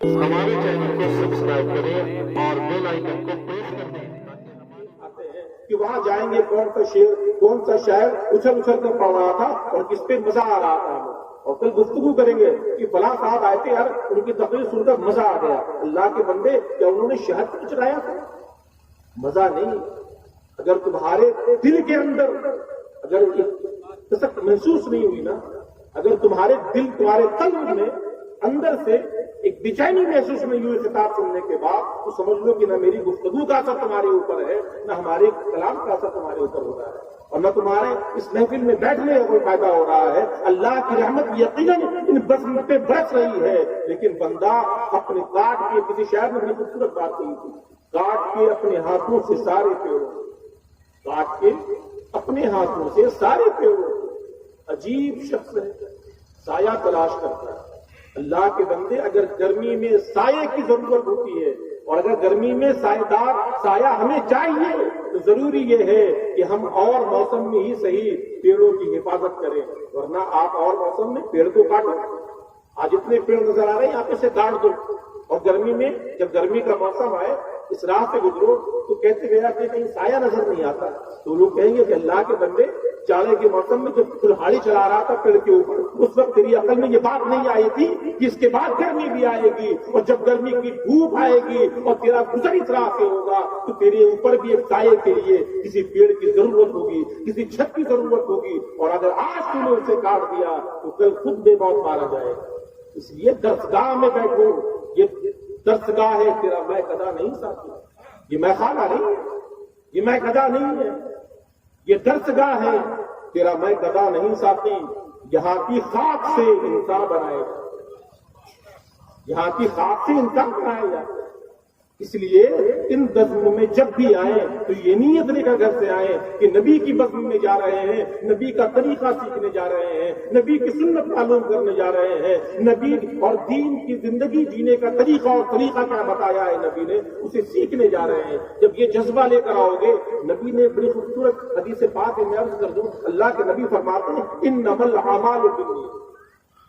ہمارے چینل کو سبسکرائب کریں اور بیل آئیکن کو پریس کر دیں کہ وہاں جائیں گے کون سا شاعر اچھل اچھل کر پڑھ رہا تھا اور کس پہ مزہ آ رہا تھا، اور کل گفتگو کریں گے کہ فلاں صاحب آئے تھے یار ان کی تقریر سن کر مزہ آ گیا۔ اللہ کے بندے، کیا انہوں نے شہد کچھ چڑھایا تھا؟ مزہ نہیں۔ اگر تمہارے دل کے اندر اگر کسک محسوس نہیں ہوئی نا، اگر تمہارے دل تمہارے قلب میں اندر سے ایک بے چینی محسوس نہیں ہوئی خطاب سننے کے بعد، تو سمجھ لو کہ نہ میری گفتگو کا اثر تمہارے اوپر ہے، نہ ہمارے کلام کا اثر تمہارے اوپر ہو رہا ہے، اور نہ تمہارے اس محفل میں بیٹھنے کا کوئی فائدہ ہو رہا ہے۔ اللہ کی رحمت یقیناً ان بزم پہ برس رہی ہے، لیکن بندہ اپنے کاٹ کے، کسی شاعر نے بڑی خوبصورت بات کہی تھی، کاٹ کے اپنے ہاتھوں سے سارے پیڑوں، کاٹ کے اپنے ہاتھوں سے سارے پیڑوں۔ عجیب شخص ہے، سایہ تلاش کرتا ہے۔ اللہ کے بندے، اگر گرمی میں سائے کی ضرورت ہوتی ہے اور اگر گرمی میں سایہ دار سایہ ہمیں چاہیے، تو ضروری یہ ہے کہ ہم اور موسم میں ہی صحیح پیڑوں کی حفاظت کریں، ورنہ آپ اور موسم میں پیڑ کو کاٹو۔ آج اتنے پیڑ نظر آ رہے ہیں، آپ اسے کاٹ دو، اور گرمی میں جب گرمی کا موسم آئے اس راہ سے گزرو تو کہتے گیا کہ کہیں سایہ نظر نہیں آتا، تو لوگ کہیں گے کہ اللہ کے بندے، جاڑے کے موسم میں جب کلہاڑی چلا رہا تھا پیڑ کے اوپر، اس وقت تیری عقل میں یہ بات نہیں آئی تھی کہ اس کے بعد گرمی بھی آئے گی، اور جب گرمی کی دھوپ آئے گی اور تیرا گزر اس راہ سے ہوگا تو تیرے اوپر بھی ایک سائے کے لیے کسی پیڑ کی ضرورت ہوگی، کسی چھت کی ضرورت ہوگی، اور اگر آج تم نے اسے کاٹ دیا تو کل خود بے موت مارا جائے گا۔ اس لیے درسگاہ میں بیٹھو، یہ درسگاہ ہے، تیرا میں قدا نہیں ساتھی، یہ میں خانہ نہیں ہے، یہ میں قدا نہیں ہے، یہ درسگاہ ہے، تیرا میں قدا نہیں ساتھی۔ یہاں کی خاک سے انسان بنائے گا، یہاں کی خاک سے انسان بنائے گا۔ اس لیے ان بزموں میں جب بھی آئیں تو یہ نیت لے کر گھر سے آئیں کہ نبی کی بزم میں جا رہے ہیں، نبی کا طریقہ سیکھنے جا رہے ہیں، نبی کی سنت معلوم کرنے جا رہے ہیں، نبی اور دین کی زندگی جینے کا طریقہ اور طریقہ کیا بتایا ہے نبی نے، اسے سیکھنے جا رہے ہیں۔ جب یہ جذبہ لے کر آؤ گے، نبی نے بڑی خوبصورت حدیث پاک میں عرض کر دوں، اللہ کے نبی فرماتے ہیں انما الاعمال بالنیات،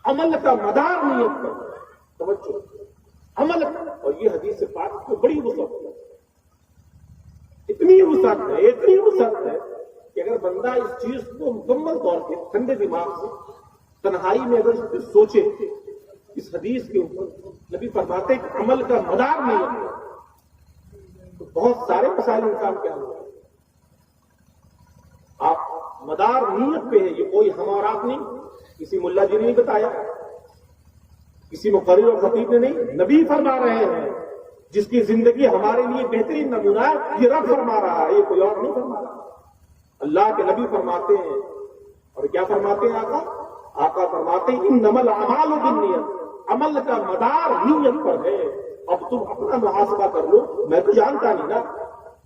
عمل کا مدار نیت پر ہے۔ توجہ، عمل، اور یہ حدیث پاک کو بڑی وسعت ہے، اتنی وسعت ہے، اتنی وسعت ہے کہ اگر بندہ اس چیز کو مکمل طور پہ ٹھنڈے دماغ سے تنہائی میں اگر اس پہ سوچے، اس حدیث کے اوپر نبی فرماتے کہ عمل کا مدار نہیں ہے، تو بہت سارے مسائل انسان کے حل ہوتے ہیں۔ آپ مدار نیت پہ ہے، یہ کوئی ہم اور آپ نہیں، کسی ملا جی نے نہیں بتایا، کسی مقرر اور خطیب نے نہیں، نبی فرما رہے ہیں، جس کی زندگی ہمارے لیے بہترین نمونہ ہے، یہ رب فرما رہا ہے، یہ کوئی اور نہیں فرما رہا۔ اللہ کے نبی فرماتے ہیں، اور کیا فرماتے ہیں آقا فرماتے ہیں انما الاعمال بالنیات، عمل کا مدار نیت پر ہے۔ اب تم اپنا محاسبہ کر لو، میں تو جانتا نہیں نا،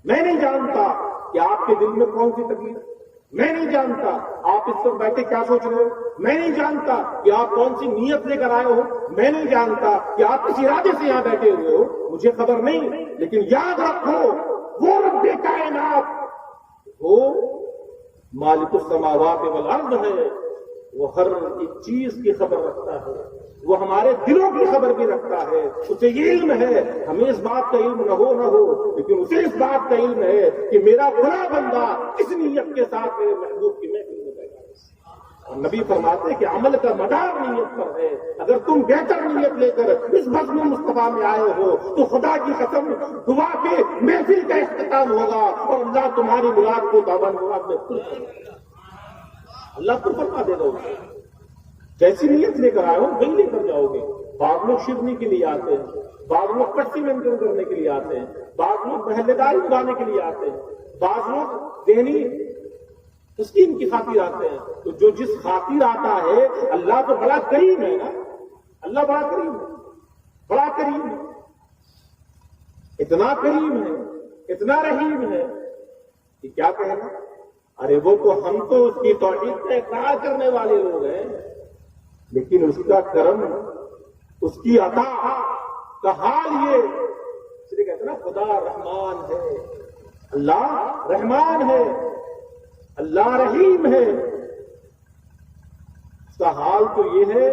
میں نہیں جانتا کہ آپ کے دل میں کون سی تکلیف، میں نہیں جانتا آپ اس وقت بیٹھے کیا سوچ رہے ہو، میں نہیں جانتا کہ آپ کون سی نیت لے کر آئے ہو، میں نہیں جانتا کہ آپ کس ارادے سے یہاں بیٹھے ہوئے ہو، مجھے خبر نہیں، لیکن یاد رکھو وہ رب کائنات، وہ مالک السماوات والارض ہے، وہ ہر ایک چیز کی خبر رکھتا ہے، وہ ہمارے دلوں کی خبر بھی رکھتا ہے، اسے یہ علم ہے، ہمیں اس بات کا علم نہ ہو لیکن اسے اس بات کا علم ہے کہ میرا فلاں بندہ اس نیت کے ساتھ میرے محبوب کی محفل میں بیٹھا ہے۔ اور نبی فرماتے کہ عمل کا مدار نیت پر ہے۔ اگر تم بہتر نیت لے کر اس بزم مصطفیٰ میں آئے ہو تو خدا کی قسم دعا کے محفل کا اختتام ہوگا اور اللہ تمہاری مراد کو دامن مراد میں پور کرے گا، اللہ کو فرما دے گا۔ جیسی نیت لے کر آئے ہو وہی لے کر جاؤ گے۔ بعض لوگ شیرنی کے لیے آتے ہیں، بعض لوگ پٹی مینٹین کرنے کے لیے آتے ہیں، بعض لوگ محلے داری اگانے کے لیے آتے ہیں، بعض لوگ ذہنی اسکیم کی خاطر آتے ہیں۔ تو جو جس خاطر آتا ہے، اللہ تو بڑا کریم ہے نا، اللہ بڑا کریم ہے، بڑا کریم ہے، اتنا کریم ہے، اتنا رحیم ہے کہ کیا کہنا۔ ارے وہ تو ہم تو اس کی توحید کا اقرار کرنے والے لوگ ہیں، لیکن اس کا کرم، اس کی عطا کا حال یہ، اس لیے کہتے ہیں نا خدا رحمان ہے، اللہ رحمان ہے، اللہ رحیم ہے۔ اس کا حال تو یہ ہے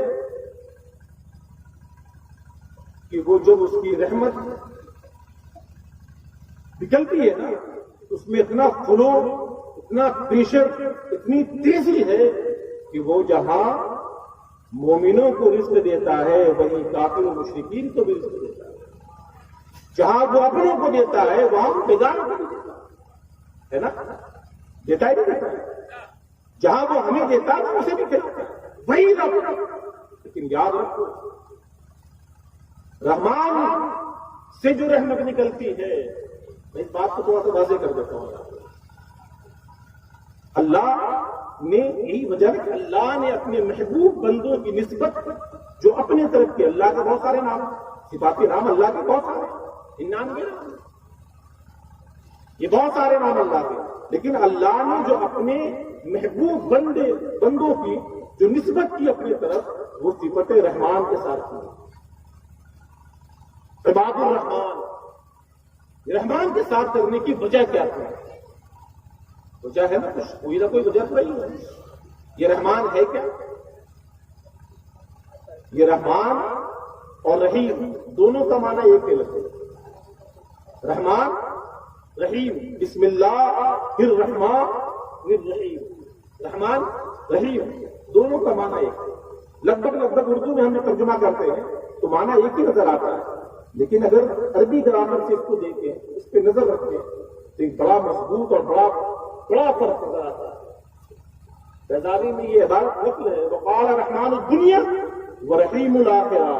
کہ وہ جب اس کی رحمت نکلتی ہے نا اس میں اتنا فلو، اتنا پریشر، اتنی تیزی ہے کہ وہ جہاں مومنوں کو رزق دیتا ہے وہیں کافر و مشرکین کو بھی رزق دیتا ہے، جہاں وہ اپنوں کو دیتا ہے وہاں وہ بیگانوں کو بھی دیتا ہے نا، دیتا ہی نہیں دیتا ہے، جہاں وہ ہمیں دیتا ہے اسے بھی دیتا ہے، وہی رب۔ لیکن یاد رکھو رحمان سے جو رحمت نکلتی ہے، میں اس بات کو تھوڑا سا واضح کر دیتا ہوں، اللہ نے یہی وجہ ہے کہ اللہ نے اپنے محبوب بندوں کی نسبت جو اپنے طرف کے، اللہ کے بہت سارے نام، صفاتی نام اللہ کے بہت سارے، 99 نام، یہ بہت سارے نام اللہ کے، لیکن اللہ نے جو اپنے محبوب بندوں کی جو نسبت کی اپنے طرف، وہ صفت رحمان کے ساتھ کی، عباد الرحمان، رحمان کے ساتھ کرنے کی وجہ کیا تھی؟ وجہ ہے نا کچھ، کوئی نہ کوئی وجہ تو نہیں ہے۔ یہ رحمان ہے کیا؟ یہ رحمان اور رحیم دونوں کا معنی ایک ہے لگتے، رحمان رحیم، بسم اللہ الرحمن الرحیم، رحمان رحیم دونوں کا معنی ایک ہے، لگ بھگ اردو میں ہم نے ترجمہ کرتے ہیں تو معنی ایک ہی نظر آتا ہے، لیکن اگر عربی گرامر سے اس کو دیکھیں، اس پہ نظر رکھیں تو ایک بڑا مضبوط اور بڑا فرق نظر آتا ہے۔ بیزاوی میں یہ عبارت نقل ہے، وقال رحمان الدنیا ورحیم الآخرہ،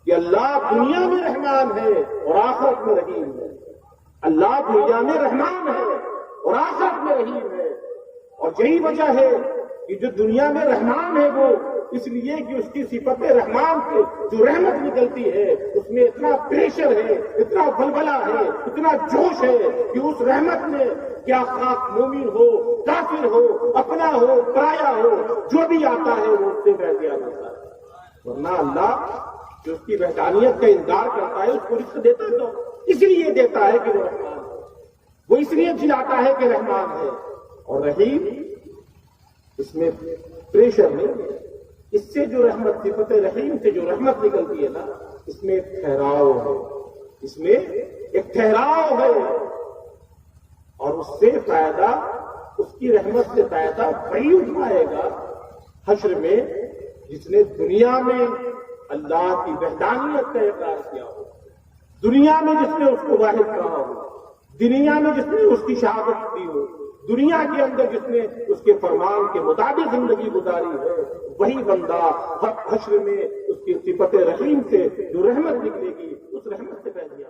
کہ اللہ دنیا میں رحمان ہے اور آخرت میں رحیم ہے، اللہ دنیا میں رحمان ہے اور آخرت میں رحیم ہے، اور یہی وجہ ہے کہ جو دنیا میں رحمان ہے وہ اس لیے کہ اس کی صفت رحمان سے جو رحمت نکلتی ہے اس میں اتنا پریشر ہے، اتنا بلبلہ ہے، اتنا جوش ہے کہ اس رحمت میں کیا خاص مومن ہو، کافر ہو، اپنا ہو، پرایا ہو، جو بھی آتا ہے وہ اس سے بہ دیا جاتا ہے۔ ورنہ اللہ جو اس کی وحدانیت کا انکار کرتا ہے اس کو رزق دیتا ہے تو اس لیے دیتا ہے کہ وہ رحمان ہے، وہ اس لیے جلاتا ہے کہ رحمان ہے، اور رحیم اس میں پریشر نہیں ہے، اس سے جو رحمت، صفت رحیم سے جو رحمت نکلتی ہے نا اس میں ایک ٹھہراؤ ہے، اس میں ایک ٹھہراؤ ہے، اور اس سے فائدہ، اس کی رحمت سے فائدہ وہی اٹھائے گا حشر میں جس نے دنیا میں اللہ کی وحدانیت کا اقرار کیا ہو، دنیا میں جس نے اس کو واحد کہا ہو، دنیا میں جس نے اس کی شہادت دی ہو، دنیا کے اندر جس نے اس کے فرمان کے مطابق زندگی گزاری ہے، وہی بندہ حشر میں اس کی صفت رحیم سے جو رحمت نکلے گی اس رحمت سے پہ دیا